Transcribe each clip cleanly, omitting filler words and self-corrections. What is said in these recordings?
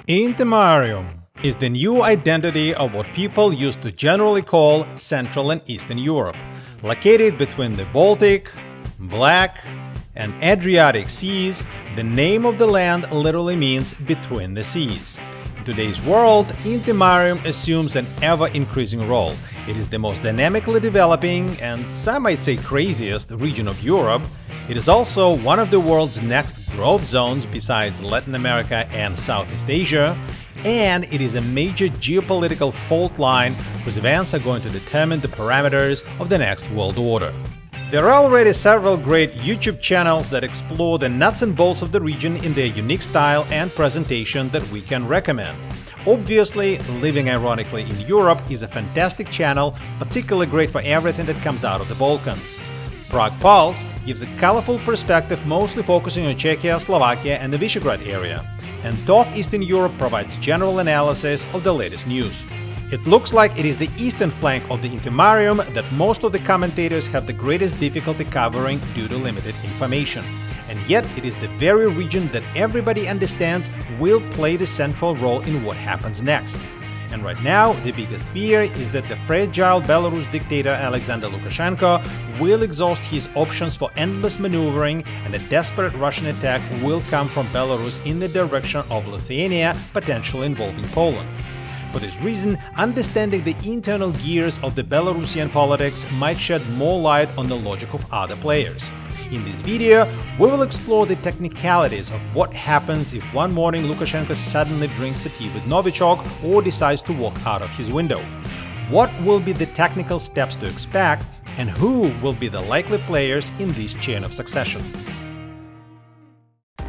Intermarium is the new identity of what people used to generally call Central and Eastern Europe. Located between the Baltic, Black, and Adriatic Seas, the name of the land literally means between the seas. In today's world, Intermarium assumes an ever-increasing role. It is the most dynamically developing and some might say craziest region of Europe. It is also one of the world's next growth zones besides Latin America and Southeast Asia, and it is a major geopolitical fault line whose events are going to determine the parameters of the next world order. There are already several great YouTube channels that explore the nuts and bolts of the region in their unique style and presentation that we can recommend. Obviously, Living Ironically in Europe is a fantastic channel, particularly great for everything that comes out of the Balkans. Prague Pulse gives a colorful perspective mostly focusing on Czechia, Slovakia and the Visegrad area, and Talk Eastern Europe provides general analysis of the latest news. It looks like it is the eastern flank of the Intermarium that most of the commentators have the greatest difficulty covering due to limited information. And yet it is the very region that everybody understands will play the central role in what happens next. And right now, the biggest fear is that the fragile Belarus dictator Alexander Lukashenko will exhaust his options for endless maneuvering, and a desperate Russian attack will come from Belarus in the direction of Lithuania, potentially involving Poland. For this reason, understanding the internal gears of the Belarusian politics might shed more light on the logic of other players. In this video, we will explore the technicalities of what happens if one morning Lukashenko suddenly drinks a tea with Novichok or decides to walk out of his window. What will be the technical steps to expect, and who will be the likely players in this chain of succession?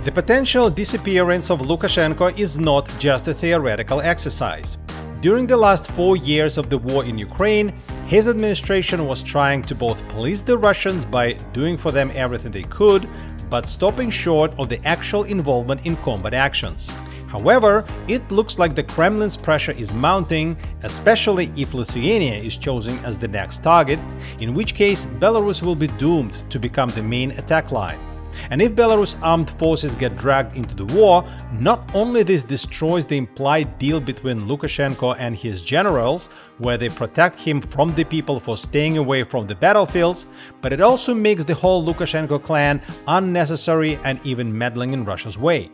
The potential disappearance of Lukashenko is not just a theoretical exercise. During the last 4 years of the war in Ukraine, his administration was trying to both please the Russians by doing for them everything they could, but stopping short of the actual involvement in combat actions. However, it looks like the Kremlin's pressure is mounting, especially if Lithuania is chosen as the next target, in which case Belarus will be doomed to become the main attack line. And if Belarus armed forces get dragged into the war, not only this destroys the implied deal between Lukashenko and his generals, where they protect him from the people for staying away from the battlefields, but it also makes the whole Lukashenko clan unnecessary and even meddling in Russia's way.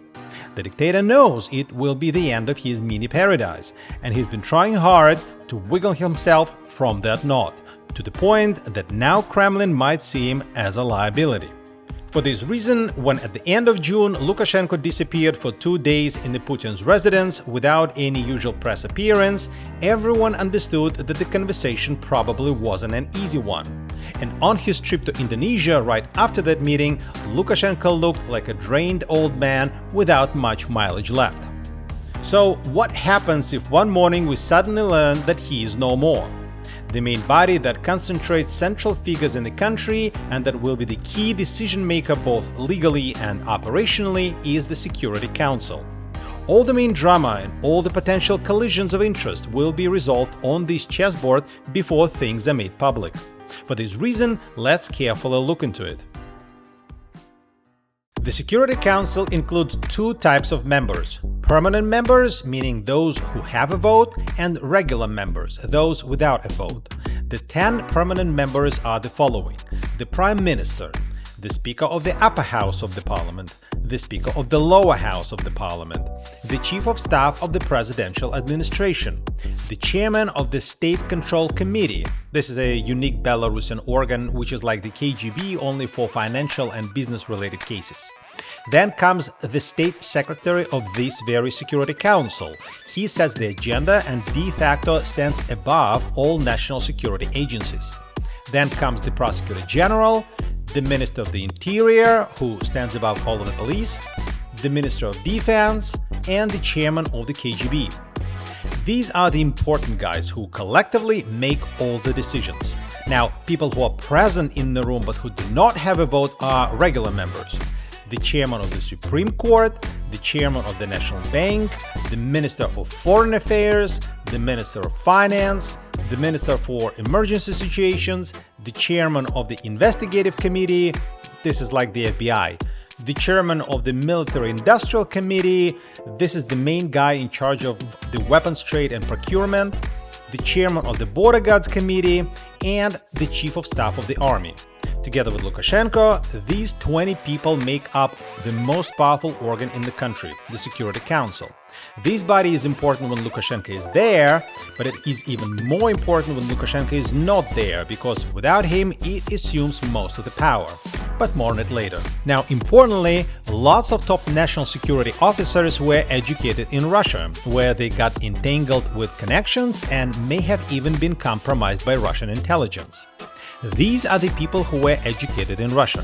The dictator knows it will be the end of his mini-paradise, and he's been trying hard to wiggle himself from that knot, to the point that now Kremlin might see him as a liability. For this reason, when at the end of June Lukashenko disappeared for 2 days in the Putin's residence without any usual press appearance, everyone understood that the conversation probably wasn't an easy one. And on his trip to Indonesia right after that meeting, Lukashenko looked like a drained old man without much mileage left. So what happens if one morning we suddenly learn that he is no more? The main body that concentrates central figures in the country and that will be the key decision maker both legally and operationally is the Security Council. All the main drama and all the potential collisions of interest will be resolved on this chessboard before things are made public. For this reason, let's carefully look into it. The Security Council includes 2 types of members: permanent members, meaning those who have a vote, and regular members, those without a vote. The 10 permanent members are the following: the Prime Minister, the Speaker of the Upper House of the Parliament, the Speaker of the Lower House of the Parliament, the Chief of Staff of the Presidential Administration, the Chairman of the State Control Committee. This is a unique Belarusian organ which is like the KGB only for financial and business-related cases. Then comes the State Secretary of this very Security Council. He sets the agenda and de facto stands above all national security agencies. Then comes the Prosecutor General, the Minister of the Interior, who stands above all of the police, the Minister of Defense, and the Chairman of the KGB. These are the important guys who collectively make all the decisions. Now, people who are present in the room but who do not have a vote are regular members: the Chairman of the Supreme Court, the Chairman of the National Bank, the Minister of Foreign Affairs, the Minister of Finance, the Minister for Emergency Situations, the Chairman of the Investigative Committee, this is like the FBI, the chairman of the Military Industrial Committee, this is the main guy in charge of the weapons trade and procurement, the chairman of the Border Guards Committee, and the chief of staff of the army. Together with Lukashenko, these 20 people make up the most powerful organ in the country, the Security Council. This body is important when Lukashenko is there, but it is even more important when Lukashenko is not there, because without him, it assumes most of the power. But more on it later. Now, importantly, lots of top national security officers were educated in Russia, where they got entangled with connections and may have even been compromised by Russian intelligence. These are the people who were educated in Russia.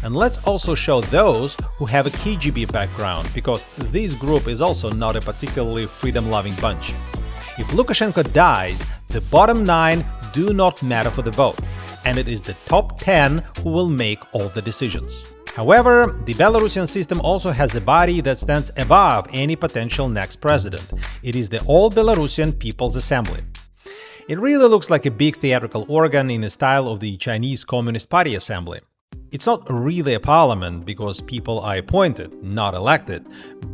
And let's also show those who have a KGB background, because this group is also not a particularly freedom-loving bunch. If Lukashenko dies, the bottom 9 do not matter for the vote, and it is the top 10 who will make all the decisions. However, the Belarusian system also has a body that stands above any potential next president. It is the All Belarusian People's Assembly. It really looks like a big theatrical organ in the style of the Chinese Communist Party assembly. It's not really a parliament because people are appointed, not elected,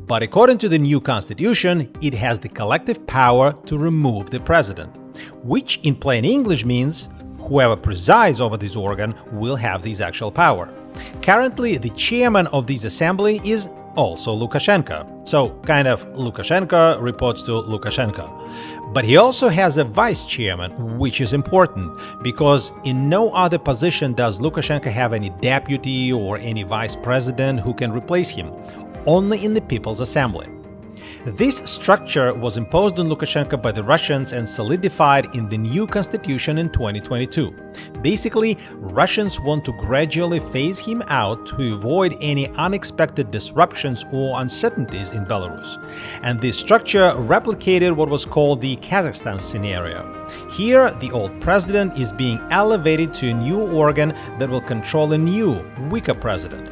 but according to the new constitution, it has the collective power to remove the president, which in plain English means whoever presides over this organ will have this actual power. Currently, the chairman of this assembly is also Lukashenko, so kind of Lukashenko reports to Lukashenko. But he also has a vice chairman, which is important, because in no other position does Lukashenko have any deputy or any vice president who can replace him, only in the People's Assembly. This structure was imposed on Lukashenko by the Russians and solidified in the new constitution in 2022. Basically, Russians want to gradually phase him out to avoid any unexpected disruptions or uncertainties in Belarus. And this structure replicated what was called the Kazakhstan scenario. Here, the old president is being elevated to a new organ that will control a new, weaker president.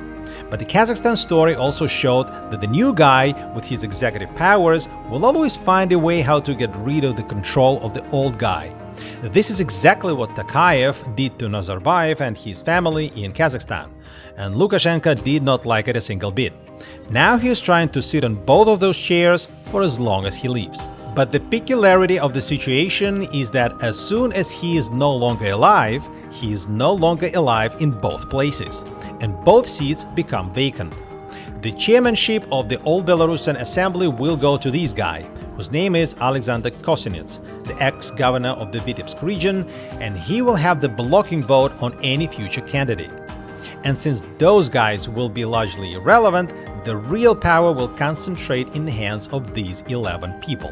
But the Kazakhstan story also showed that the new guy, with his executive powers, will always find a way how to get rid of the control of the old guy. This is exactly what Tokayev did to Nazarbayev and his family in Kazakhstan, and Lukashenko did not like it a single bit. Now he is trying to sit on both of those chairs for as long as he lives. But the peculiarity of the situation is that as soon as he is no longer alive, he is no longer alive in both places, and both seats become vacant. The chairmanship of the All Belarusian Assembly will go to this guy, whose name is Alexander Kosinets, the ex-governor of the Vitebsk region, and he will have the blocking vote on any future candidate. And since those guys will be largely irrelevant, the real power will concentrate in the hands of these 11 people.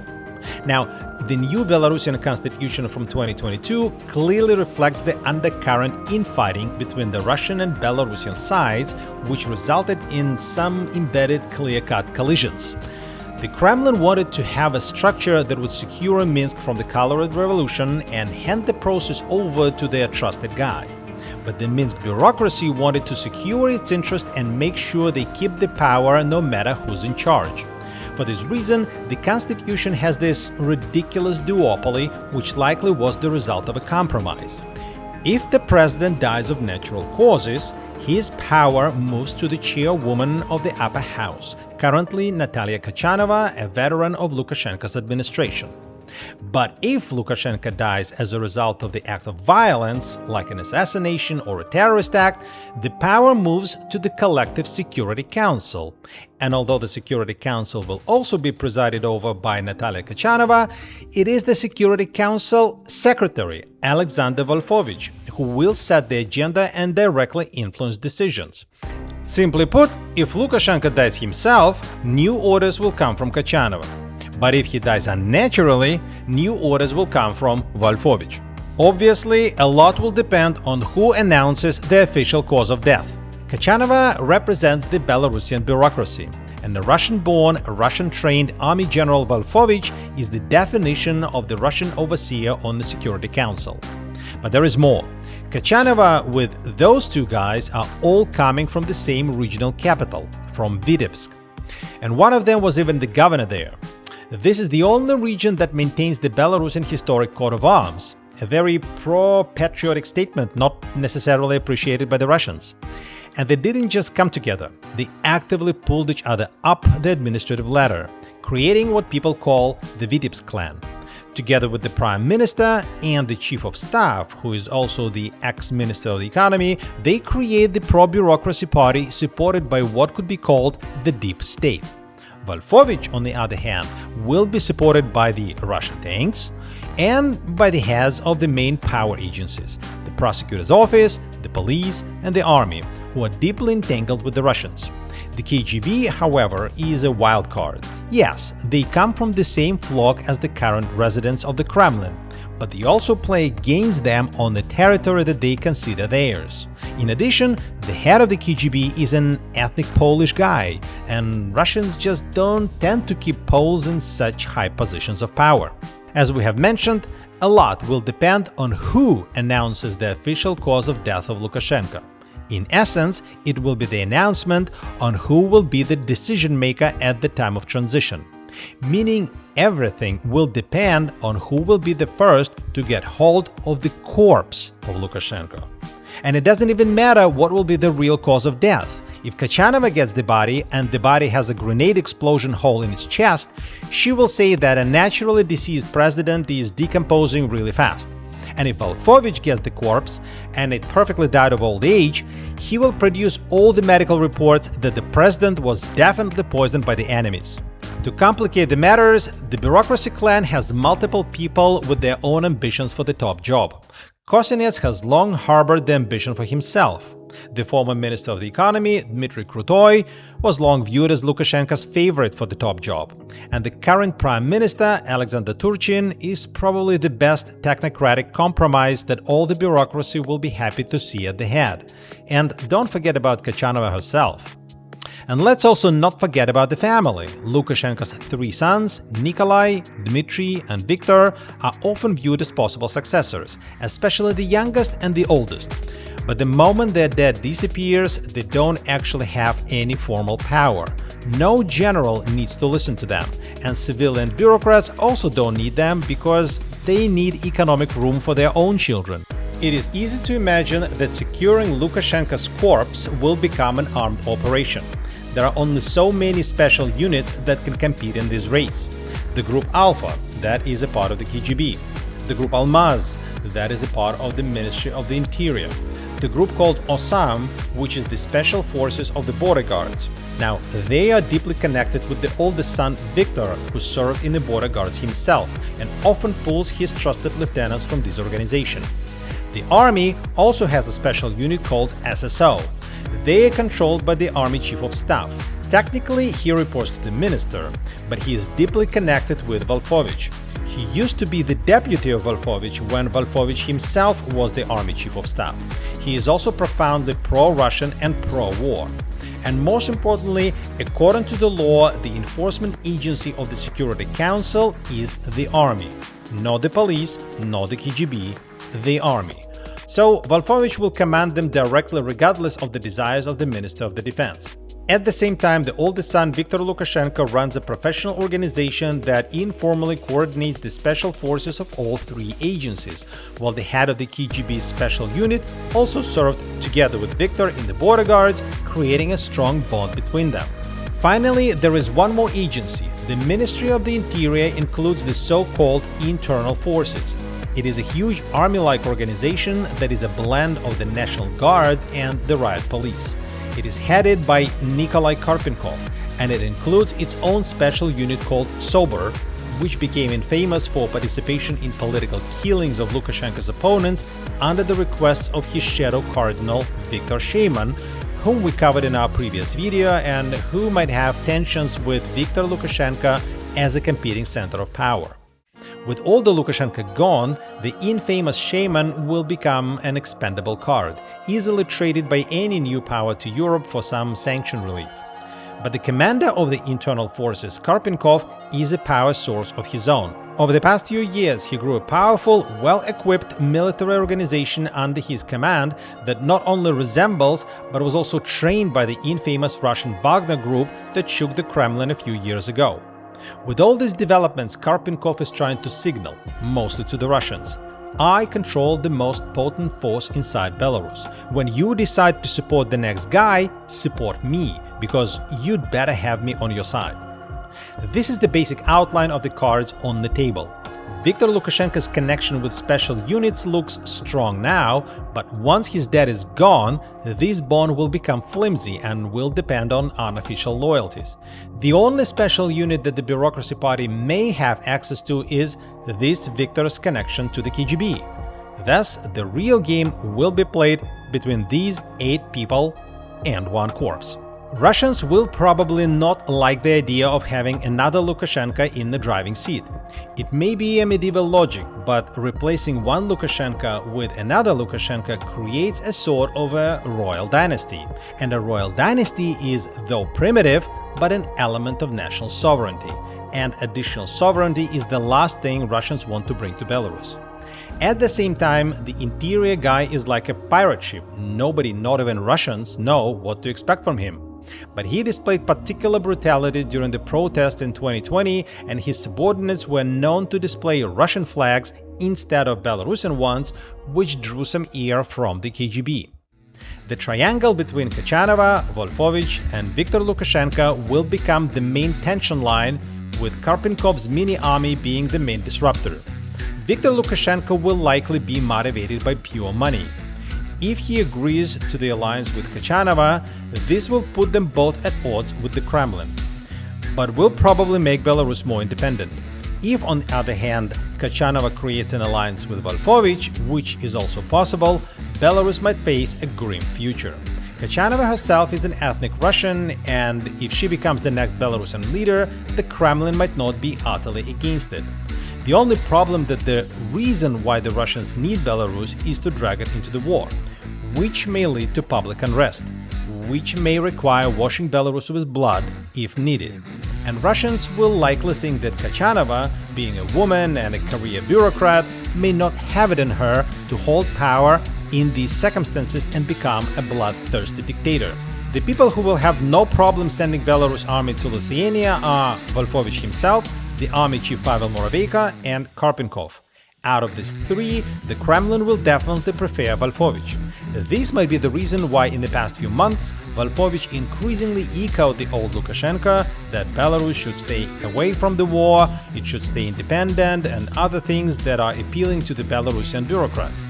Now, the new Belarusian constitution from 2022 clearly reflects the undercurrent infighting between the Russian and Belarusian sides, which resulted in some embedded clear-cut collisions. The Kremlin wanted to have a structure that would secure Minsk from the Colored Revolution and hand the process over to their trusted guy. But the Minsk bureaucracy wanted to secure its interest and make sure they keep the power no matter who's in charge. For this reason, the constitution has this ridiculous duopoly, which likely was the result of a compromise. If the president dies of natural causes, his power moves to the chairwoman of the upper house, currently Natalia Kochanova, a veteran of Lukashenko's administration. But if Lukashenko dies as a result of the act of violence, like an assassination or a terrorist act, the power moves to the Collective Security Council. And although the Security Council will also be presided over by Natalia Kochanova, it is the Security Council Secretary, Alexander Volfovich, who will set the agenda and directly influence decisions. Simply put, if Lukashenko dies himself, new orders will come from Kochanova. But if he dies unnaturally, new orders will come from Volfovich. Obviously, a lot will depend on who announces the official cause of death. Kochanova represents the Belarusian bureaucracy, and the Russian-born, Russian-trained Army General Volfovich is the definition of the Russian overseer on the Security Council. But there is more. Kochanova with those two guys are all coming from the same regional capital, from Vitebsk. And one of them was even the governor there. This is the only region that maintains the Belarusian historic coat of arms, a very pro-patriotic statement not necessarily appreciated by the Russians. And they didn't just come together, they actively pulled each other up the administrative ladder, creating what people call the Vitebsk Clan. Together with the Prime Minister and the Chief of Staff, who is also the ex-Minister of the Economy, they create the pro-bureaucracy party supported by what could be called the Deep State. Volfovich, on the other hand, will be supported by the Russian tanks and by the heads of the main power agencies, the prosecutor's office, the police, and the army, who are deeply entangled with the Russians. The KGB, however, is a wild card. Yes, they come from the same flock as the current residents of the Kremlin, but they also play against them on the territory that they consider theirs. In addition, the head of the KGB is an ethnic Polish guy, and Russians just don't tend to keep Poles in such high positions of power. As we have mentioned, a lot will depend on who announces the official cause of death of Lukashenko. In essence, it will be the announcement on who will be the decision-maker at the time of transition. Meaning everything will depend on who will be the first to get hold of the corpse of Lukashenko. And it doesn't even matter what will be the real cause of death. If Kochanova gets the body and the body has a grenade explosion hole in its chest, she will say that a naturally deceased president is decomposing really fast. And if Volfovich gets the corpse and it perfectly died of old age, he will produce all the medical reports that the president was definitely poisoned by the enemies. To complicate the matters, the bureaucracy clan has multiple people with their own ambitions for the top job. Kosinets has long harbored the ambition for himself. The former Minister of the Economy, Dmitry Krutoy, was long viewed as Lukashenko's favorite for the top job. And the current Prime Minister, Alexander Turchin, is probably the best technocratic compromise that all the bureaucracy will be happy to see at the head. And don't forget about Kochanova herself. And let's also not forget about the family. Lukashenko's three sons, Nikolai, Dmitry, and Viktor, are often viewed as possible successors, especially the youngest and the oldest. But the moment their dad disappears, they don't actually have any formal power. No general needs to listen to them, and civilian bureaucrats also don't need them because they need economic room for their own children. It is easy to imagine that securing Lukashenko's corpse will become an armed operation. There are only so many special units that can compete in this race. The Group Alpha, that is a part of the KGB. The Group Almaz, that is a part of the Ministry of the Interior. The group called Osam, which is the special forces of the border guards. Now, they are deeply connected with the oldest son Viktor, who served in the border guards himself and often pulls his trusted lieutenants from this organization. The army also has a special unit called SSO. They are controlled by the Army Chief of Staff. Technically, he reports to the minister, but he is deeply connected with Volfovich. He used to be the deputy of Volfovich when Volfovich himself was the Army Chief of Staff. He is also profoundly pro-Russian and pro-war. And most importantly, according to the law, the enforcement agency of the Security Council is the army. Not the police, not the KGB, the army. So Volfovich will command them directly regardless of the desires of the Minister of the Defense. At the same time, the oldest son Viktor Lukashenko runs a professional organization that informally coordinates the special forces of all three agencies, while the head of the KGB special unit also served together with Viktor in the border guards, creating a strong bond between them. Finally, there is one more agency. The Ministry of the Interior includes the so-called internal forces. It is a huge army-like organization that is a blend of the National Guard and the riot police. It is headed by Nikolai Karpenkov, and it includes its own special unit called Sober, which became infamous for participation in political killings of Lukashenko's opponents under the requests of his shadow cardinal Viktor Sheyman, whom we covered in our previous video and who might have tensions with Viktor Lukashenko as a competing center of power. With all the Lukashenko gone, the infamous Sheyman will become an expendable card, easily traded by any new power to Europe for some sanction relief. But the commander of the internal forces, Karpenkov, is a power source of his own. Over the past few years, he grew a powerful, well-equipped military organization under his command that not only resembles, but was also trained by the infamous Russian Wagner group that shook the Kremlin a few years ago. With all these developments, Karpenkov is trying to signal, mostly to the Russians: I control the most potent force inside Belarus. When you decide to support the next guy, support me, because you'd better have me on your side. This is the basic outline of the cards on the table. Viktor Lukashenko's connection with special units looks strong now, but once his dad is gone, this bond will become flimsy and will depend on unofficial loyalties. The only special unit that the bureaucracy party may have access to is this Viktor's connection to the KGB. Thus, the real game will be played between these 8 people and 1 corpse. Russians will probably not like the idea of having another Lukashenko in the driving seat. It may be a medieval logic, but replacing one Lukashenko with another Lukashenko creates a sort of a royal dynasty. And a royal dynasty is, though primitive, but an element of national sovereignty. And additional sovereignty is the last thing Russians want to bring to Belarus. At the same time, the interior guy is like a pirate ship. Nobody, not even Russians, know what to expect from him. But he displayed particular brutality during the protests in 2020, and his subordinates were known to display Russian flags instead of Belarusian ones, which drew some ire from the KGB. The triangle between Kochanova, Volfovich, and Viktor Lukashenko will become the main tension line, with Karpenkov's mini-army being the main disruptor. Viktor Lukashenko will likely be motivated by pure money. If he agrees to the alliance with Kochanova, this will put them both at odds with the Kremlin, but will probably make Belarus more independent. If, on the other hand, Kochanova creates an alliance with Volfovich, which is also possible, Belarus might face a grim future. Kochanova herself is an ethnic Russian, and if she becomes the next Belarusian leader, the Kremlin might not be utterly against it. The only problem that the reason why the Russians need Belarus is to drag it into the war, which may lead to public unrest, which may require washing Belarus with blood if needed. And Russians will likely think that Kochanova, being a woman and a career bureaucrat, may not have it in her to hold power in these circumstances and become a bloodthirsty dictator. The people who will have no problem sending Belarus army to Lithuania are Volfovich himself, the army chief Pavel Moraveyko, and Karpenkov. Out of these 3, the Kremlin will definitely prefer Volfovich. This might be the reason why in the past few months Volfovich increasingly echoed the old Lukashenko that Belarus should stay away from the war, it should stay independent, and other things that are appealing to the Belarusian bureaucrats.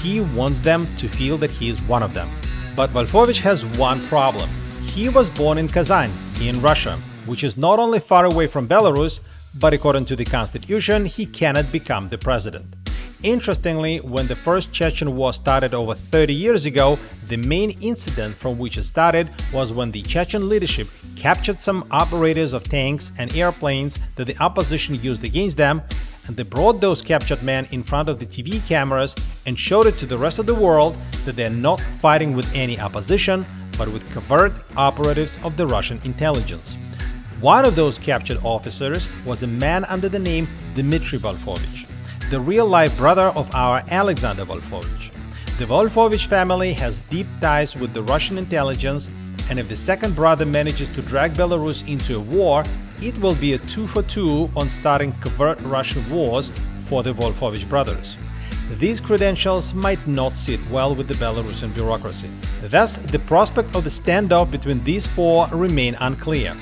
He wants them to feel that he is one of them. But Volfovich has one problem. He was born in Kazan, in Russia, which is not only far away from Belarus, but according to the constitution, he cannot become the president. Interestingly, when the first Chechen war started over 30 years ago, the main incident from which it started was when the Chechen leadership captured some operators of tanks and airplanes that the opposition used against them, and they brought those captured men in front of the TV cameras and showed it to the rest of the world that they're not fighting with any opposition, but with covert operatives of the Russian intelligence. One of those captured officers was a man under the name Dmitry Volfovich, the real-life brother of our Alexander Volfovich. The Volfovich family has deep ties with the Russian intelligence, and if the second brother manages to drag Belarus into a war, it will be a 2 for 2 on starting covert Russian wars for the Volfovich brothers. These credentials might not sit well with the Belarusian bureaucracy. Thus, the prospect of the standoff between these 4 remain unclear.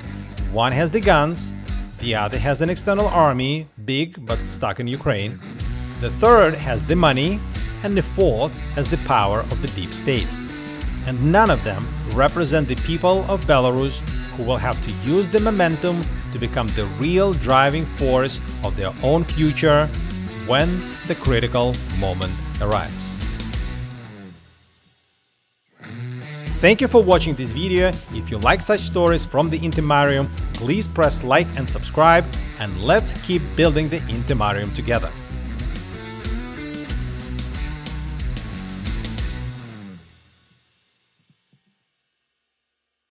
One has the guns, the other has an external army, big but stuck in Ukraine, the third has the money, and the fourth has the power of the deep state. And none of them represent the people of Belarus, who will have to use the momentum to become the real driving force of their own future when the critical moment arrives. Thank you for watching this video. If you like such stories from the Intermarium, please press like and subscribe, and let's keep building the Intermarium together.